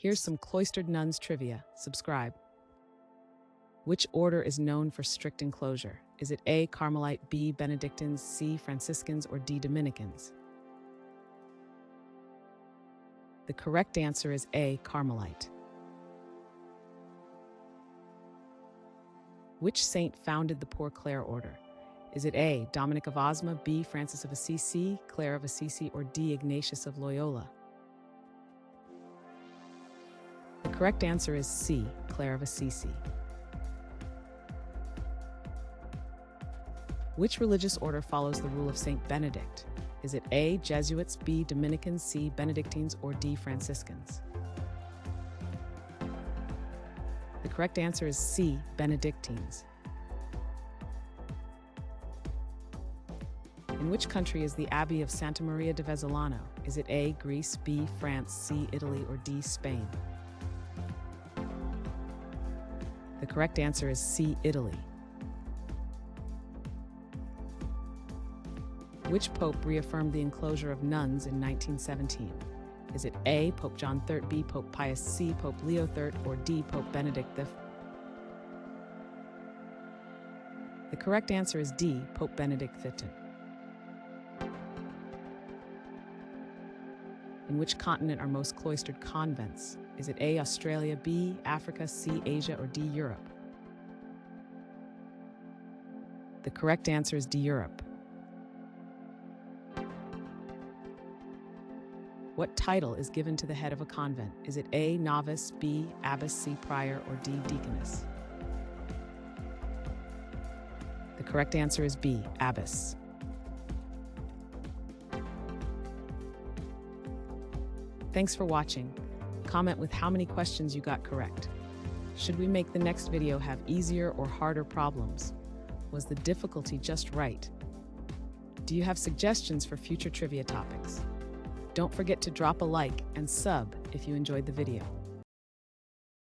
Here's some Cloistered Nuns trivia. Subscribe. Which order is known for strict enclosure? Is it A. Carmelite, B. Benedictines, C. Franciscans, or D. Dominicans? The correct answer is A. Carmelite. Which saint founded the Poor Clare order? Is it A. Dominic of Osma, B. Francis of Assisi, Clare of Assisi, or D. Ignatius of Loyola? The correct answer is C. Clare of Assisi. Which religious order follows the rule of Saint Benedict? Is it A. Jesuits, B. Dominicans, C. Benedictines, or D. Franciscans? The correct answer is C. Benedictines. In which country is the Abbey of Santa Maria de Vezzolano? Is it A. Greece, B. France, C. Italy, or D. Spain? The correct answer is C. Italy. Which pope reaffirmed the enclosure of nuns in 1917? Is it A. Pope John III, B. Pope Pius, C. Pope Leo III, or D. Pope Benedict V? The correct answer is D. Pope Benedict V. In which continent are most cloistered convents? Is it A. Australia, B. Africa, C. Asia, or D. Europe? The correct answer is D. Europe. What title is given to the head of a convent? Is it A. Novice, B. Abbess, C. Prior, or D. Deaconess? The correct answer is B. Abbess. Thanks for watching. Comment with how many questions you got correct. Should we make the next video have easier or harder problems? Was the difficulty just right? Do you have suggestions for future trivia topics? Don't forget to drop a like and sub if you enjoyed the video.